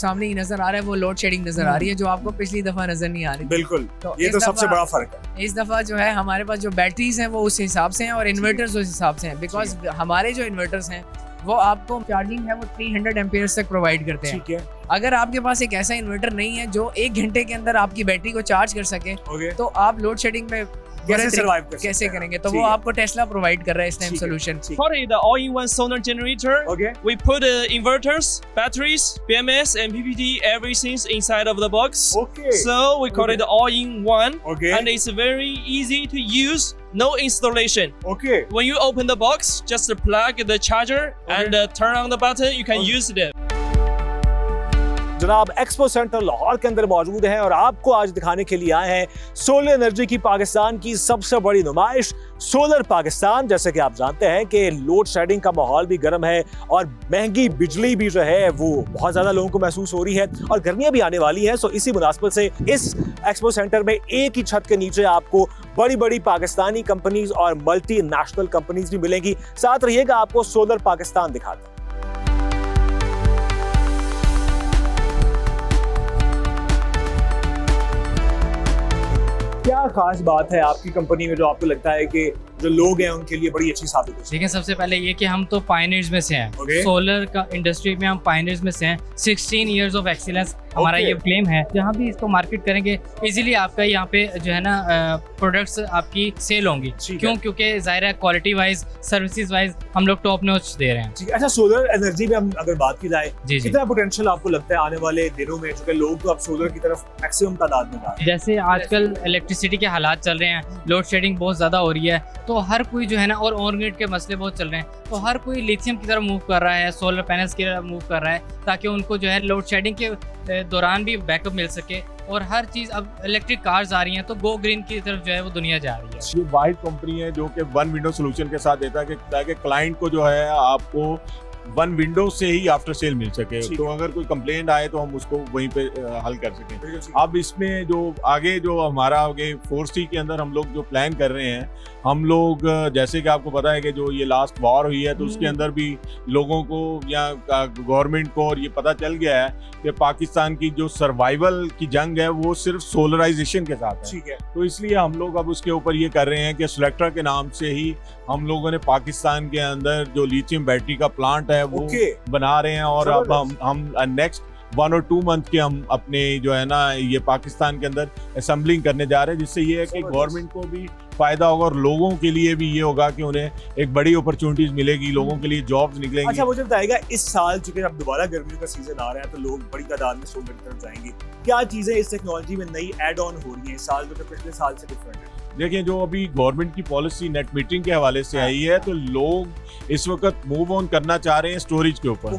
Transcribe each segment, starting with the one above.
सामने ही नजर आ रहा है वो लोड शेडिंग नजर आ रही है जो आपको पिछली दफा नजर नहीं आ रही। बिल्कुल, ये तो सबसे बड़ा फर्क है। इस दफा जो है हमारे पास जो बैटरीज हैं वो उस हिसाब से हैं और इन्वर्टर्स उस हिसाब से हैं, बिकॉज हमारे जो इन्वर्टर्स हैं वो आपको चार्जिंग है वो 300 एम्पियर्स तक प्रोवाइड करते हैं। ठीक है। अगर आपके पास एक ऐसा इन्वर्टर नहीं है जो 1 घंटे के अंदर आपकी बैटरी को चार्ज कर सके तो आप लोड शेडिंग में कैसे सर्वाइव कैसे करेंगे, तो वो आपको टेस्ला प्रोवाइड कर रहा है इस time solution. For the all-in-one solar generator, we put inverters, batteries, BMS, and PPT, everything's inside of the box. So we call it the all-in-one, and it's very easy to use. No installation. When you open the box, just plug the charger and turn on the button. You can use it. जनाब expo centre Lahore के अंदर मौजूद है और आपको आज दिखाने के लिए आए हैं सोलर एनर्जी की पाकिस्तान की सबसे बड़ी नुमाइश सोलर पाकिस्तान। जैसे कि आप जानते हैं कि लोड शेडिंग का माहौल भी गर्म है और महंगी बिजली भी जो है वो बहुत ज्यादा लोगों को महसूस हो रही है और गर्मियां भी आने वाली हैं। सो इसी मुनासबत से इस एक्सपो सेंटर में एक ही छत के नीचे आपको बड़ी बड़ी पाकिस्तानी कंपनीज और मल्टी नेशनल कंपनीज भी मिलेंगी। साथ रहिएगा, आपको सोलर पाकिस्तान दिखाते हैं। क्या खास बात है आपकी कंपनी में जो आपको लगता है कि जो लोग हैं उनके लिए बड़ी अच्छी साबित हो? देखिए, सबसे पहले ये कि हम तो पायनियर्स में से हैं। सोलर का इंडस्ट्री में हम पायनियर्स में से हैं। 16 इयर्स ऑफ एक्सीलेंस हमारा ये क्लेम है। जहाँ भी इसको मार्केट करेंगे इजीली आपका यहाँ पे जो है ना प्रोडक्ट्स आपकी सेल होंगी। क्यों? क्योंकि जाहिर है क्वालिटी वाइज, सर्विसेज वाइज हम लोग टॉप नॉच दे रहे हैं। अच्छा, सोलर एनर्जी में हम अगर बात की जाए, कितना पोटेंशियल आपको लगता है आने वाले दिनों में, क्योंकि लोग तो अब सोलर की तरफ मैक्सिमम तादाद में जा रहे हैं? जैसे आजकल इलेक्ट्रिसिटी के हालात चल रहे हैं, लोड शेडिंग बहुत ज्यादा हो रही है, तो हर कोई जो है ना, और ऑनग्रिड के मसले बहुत चल रहे हैं, तो हर कोई लिथियम की तरफ मूव कर रहा है, सोलर पैनल्स की तरफ मूव कर रहा है, ताकि उनको जो है लोड शेडिंग के दौरान भी बैकअप मिल सके। और हर चीज, अब इलेक्ट्रिक कार्स आ रही हैं तो गो ग्रीन की तरफ जो है वो दुनिया जा रही है। ये वाहिद कंपनी है जो कि वन विंडो सोल्यूशन के साथ देता है ताकि क्लाइंट को जो है आपको वन विंडो से ही आफ्टर सेल मिल सके। तो अगर कोई कंप्लेंट आए तो हम उसको वहीं पे हल कर सकें। अब इसमें जो आगे जो हमारा आगे 4C के अंदर हम लोग जो प्लान कर रहे हैं, हम लोग जैसे कि आपको पता है कि जो ये लास्ट वॉर हुई है तो उसके अंदर भी लोगों को या गवर्नमेंट को और ये पता चल गया है कि पाकिस्तान की जो सर्वाइवल की जंग है वो सिर्फ सोलराइजेशन के साथ है। तो इसलिए हम लोग अब उसके ऊपर ये कर रहे हैं कि सोलेक्ट्रा के नाम से ही हम लोगों ने पाकिस्तान के अंदर जो लिथियम बैटरी का प्लांट है वो बना रहे हैं। और अब हम नेक्स्ट 1 और 2 मंथ के हम अपने जो है ना ये पाकिस्तान के अंदर असेंबलिंग करने जा रहे हैं, जिससे ये है कि गवर्नमेंट को भी फायदा होगा और लोगों के लिए भी ये होगा कि उन्हें एक बड़ी अपॉर्चुनिटीज मिलेगी, लोगों के लिए जॉब्स निकलेंगी। अच्छा, मुझे बताइएगा, इस साल चूंकि अब दोबारा गर्मियों का सीजन आ रहा है तो लोग बड़ी तादाद में सोलर की तरफ जाएंगे, क्या चीजें इस टेक्नोलॉजी में नई ऐड ऑन हो रही हैं इस साल जो कि पिछले साल से डिफरेंट है? देखिए, जो अभी गवर्नमेंट की पॉलिसी नेट मीटरिंग के हवाले से आई है तो लोग इस वक्त मूव ऑन करना चाह रहे हैं स्टोरेज के ऊपर।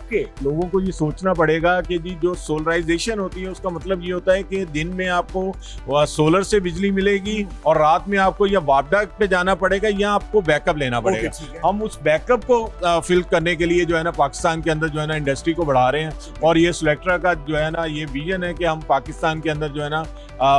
लोगों को ये सोचना पड़ेगा कि जी जो सोलराइजेशन होती है उसका मतलब ये होता है कि दिन में आपको सोलर से बिजली मिलेगी और रात में आपको या वापडा पे जाना पड़ेगा या आपको बैकअप लेना पड़ेगा। हम उस बैकअप को फिल करने के लिए जो है ना पाकिस्तान के अंदर जो है ना इंडस्ट्री को बढ़ा रहे हैं और ये सोलेक्ट्रा का जो है ना ये विजन है कि हम पाकिस्तान के अंदर जो है ना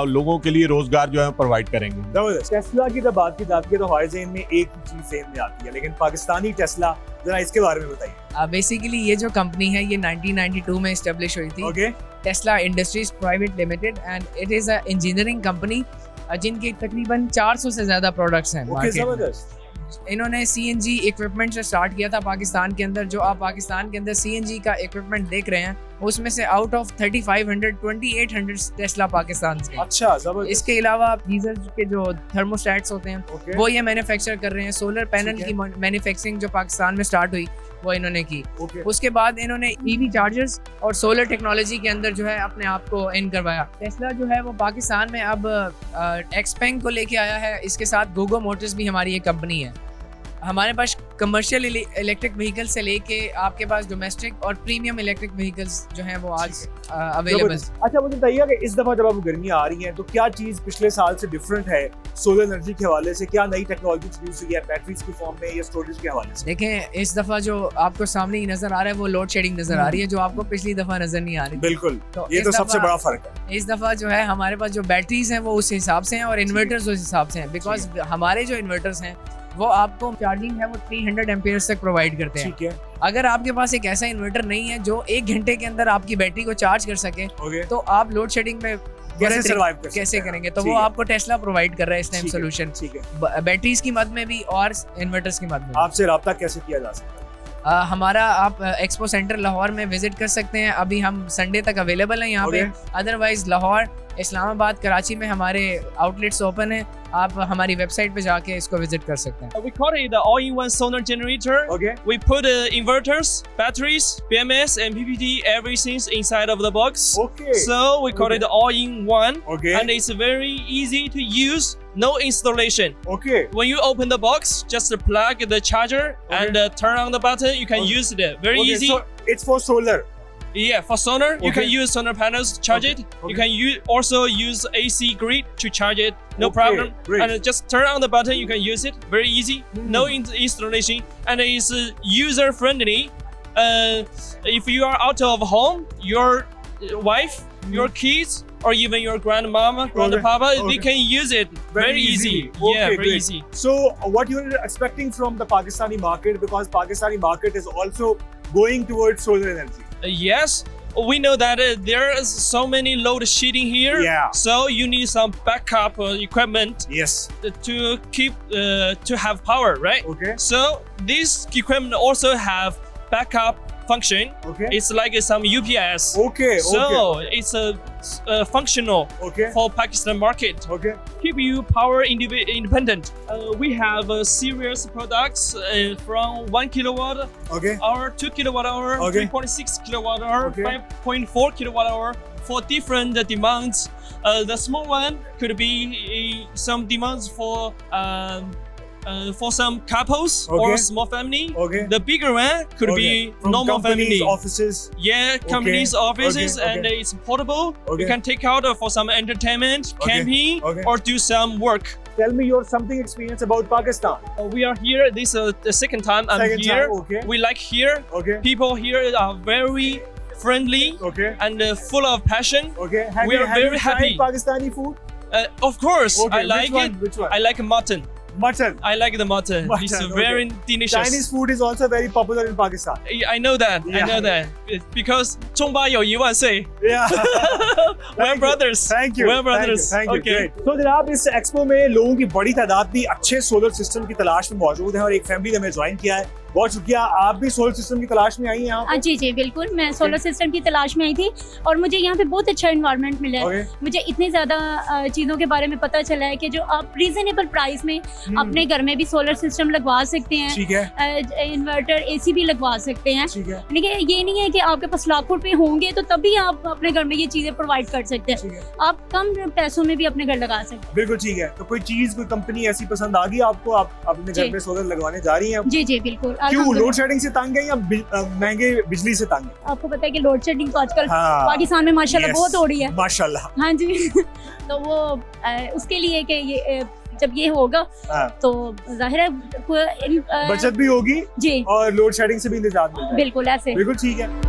लोगों के लिए रोजगार जो है प्रोवाइड करेंगे। टेस्ला की जब बात की जाती है तो हमारे ज़हन में एक चीज ज़हन में आती है, लेकिन पाकिस्तानी टेस्ला, जरा इसके बारे में बताइए। बेसिकली ये जो कंपनी है ये 1992 में एस्टेब्लिश हुई थी। Tesla industries private limited and it is a engineering company जिनके तकरीबन 400 से ज्यादा प्रोडक्ट्स हैं मार्केट में। इन्होंने CNG इक्विपमेंट से स्टार्ट किया था पाकिस्तान के अंदर। जो आप पाकिस्तान के अंदर CNG का इक्विपमेंट देख रहे हैं उसमें से आउट ऑफ 3500 2800 टेस्ला पाकिस्तान से। अच्छा, इसके अलावा गीजर के जो थर्मोस्टैट्स होते हैं वो ये मैन्युफैक्चर कर रहे हैं। सोलर पैनल की मैन्युफैक्चरिंग जो पाकिस्तान में स्टार्ट हुई वो इन्होंने की। उसके बाद इन्होंने EV चार्जर्स और सोलर टेक्नोलॉजी के अंदर जो है अपने आप को इन करवाया। टेस्ला जो है वो पाकिस्तान में अब एक्सपेंग को लेके आया है। इसके साथ गोगो मोटर्स भी हमारी एक कंपनी है। हमारे पास कमर्शियल इलेक्ट्रिक व्हीकल से लेके आपके पास डोमेस्टिक और प्रीमियम इलेक्ट्रिक व्हीकल्स जो हैं वो आज अवेलेबल। अच्छा, मुझे बताइए कि इस दफा जब अब गर्मियां आ रही हैं तो क्या चीज पिछले साल से डिफरेंट है सोलर एनर्जी के हवाले से? क्या नई टेक्नोलॉजी इंट्रोड्यूस हुई है बैटरीज के फॉर्म में या स्टोरेज के हवाले से? देखें, इस दफा जो आपको सामने ही नजर आ रहा है वो लोड शेडिंग नजर आ रही है जो आपको पिछली दफा नजर नहीं आ रही। बिल्कुल, ये तो सबसे बड़ा फर्क है। इस दफा जो है हमारे पास जो बैटरीज हैं वो उस हिसाब से हैं और इन्वर्टर्स उस हिसाब से हैं, बिकॉज हमारे जो इन्वर्टर्स हैं वो आपको चार्जिंग है वो 300 एम्पियर्स तक प्रोवाइड करते हैं। ठीक है, अगर आपके पास एक ऐसा इन्वर्टर नहीं है जो 1 घंटे के अंदर आपकी बैटरी को चार्ज कर सके, ओके, तो आप लोड शेडिंग में कैसे सर्वाइव कर कैसे सकते हैं? करेंगे? तो ठीक वो है। आपको टेस्ला प्रोवाइड कर रहा है इस टाइम ठीक है, सोल्यूशन, ठीक है। बैटरीज की मद में भी और इन्वर्टर्स की मद में भी। आपसे राब्ता कैसे किया जा सकता है? हमारा आप एक्सपो सेंटर लाहौर में विजिट कर सकते हैं। अभी हम संडे तक अवेलेबल हैं यहाँ पे। अदरवाइज लाहौर, इस्लामाबाद, कराची में हमारे आउटलेट्स ओपन हैं। आप हमारी वेबसाइट पे जाके इसको विजिट कर सकते हैं। We call it the all-in-one solar generator. Okay. We put inverters, batteries, BMS, and PPT, everything inside of the box. Okay. So we call it the all-in-one, Okay. and it's very easy to use. No installation. Okay. When you open the box, just plug the charger and turn on the button. You can use it. Very Okay, easy. so it's for solar. Yeah, for solar, you Okay. can use solar panels to charge Okay. it. Okay. You can also use AC grid to charge it. No Okay, problem. great. And just turn on the button. You can use it. Very easy. No installation, and it's user friendly. If you are out of home, your wife, your kids, or even your grandmama, grandpapa, Okay. they can use it. Very easy. Okay, Yeah, very great. easy. So what you're expecting from the Pakistani market, because Pakistani market is also going towards solar energy. Yes, we know that there is so many load shedding here. Yeah. So you need some backup equipment Yes. to keep to have power, right? Okay. So this equipment also have backup function. Okay. It's like some UPS. Okay. So Okay. it's functional Okay. for Pakistan market. Okay. Keep you power independent. We have serious products from 1 kilowatt Okay. hour, 2 kilowatt hour, Okay. 3.6 kilowatt hour, Okay. 5.4 kilowatt hour for different demands. The small one could be some demands for some couples Okay. or small family. Okay. The bigger one could Okay. be From normal companies, family. offices. Yeah, companies, offices, Okay. and it's portable. Okay. You can take out for some entertainment, Okay. camping, Okay. or do some work. Tell me your something experience about Pakistan. We are here. This is the second time I'm Second here. time, okay. We like here. Okay. People here are very friendly Okay. and full of passion. Okay. Have We you, are have very you tried happy. Pakistani food? Of course, Okay. I like Which one? it. Which one? I like mutton. Mutton. I like the mutton. Mutton, It's okay. very delicious. Chinese food is also very popular in Pakistan. I know that. Yeah. I know that. It's because 中巴友一万岁. Yeah. We're brothers. Thank you. We're brothers. Thank you. Okay. Great. तो जनाब इस expo में लोगों की बड़ी तादाद भी अच्छे सोलर सिस्टम की तलाश में मौजूद है और एक फैमिली ने हमें ज्वाइन किया है। बहुत शुक्रिया। आप भी सोलर सिस्टम की तलाश में आई हैं यहाँ पे? जी जी बिल्कुल, मैं सोलर सिस्टम की तलाश में आई थी और मुझे यहाँ पे बहुत अच्छा इन्वायरमेंट मिला है। Okay. मुझे इतने ज़्यादा चीज़ों के बारे में पता चला है कि जो आप रीजनेबल प्राइस में अपने घर में भी सोलर सिस्टम लगवा सकते हैं, ठीक है। इन्वर्टर AC भी लगवा सकते हैं। ठीक है। लेकिन ये नहीं है कि आपके पास लाखों रुपए होंगे तो तभी आप अपने घर में ये चीज़ें प्रोवाइड कर सकते ठीक हैं। है। आप कम पैसों में भी अपने घर लगा सकते हैं। बिल्कुल ठीक है। तो कोई चीज, कोई कंपनी ऐसी पसंद आ गई आपको, आप अपने घर जी। में सोलर लगवाने जा रही हैं? जी जी बिल्कुल। क्यों, अल्हम्दुलिल्लाह। लोड शेडिंग से तंग है या महंगे बिजली से तंग है? आपको पता है कि लोड शेडिंग तो आजकल हाँ। पाकिस्तान में माशाल्लाह Yes. बहुत हो रही है। माशाल्लाह। हाँ जी। तो वो उसके लिए कि ये जब ये होगा हाँ। तो जाहिर है बचत भी होगी जी और लोड शेडिंग से भी निजात मिल जाएगी। बिल्कुल ऐसे। बिल्कुल ठीक है।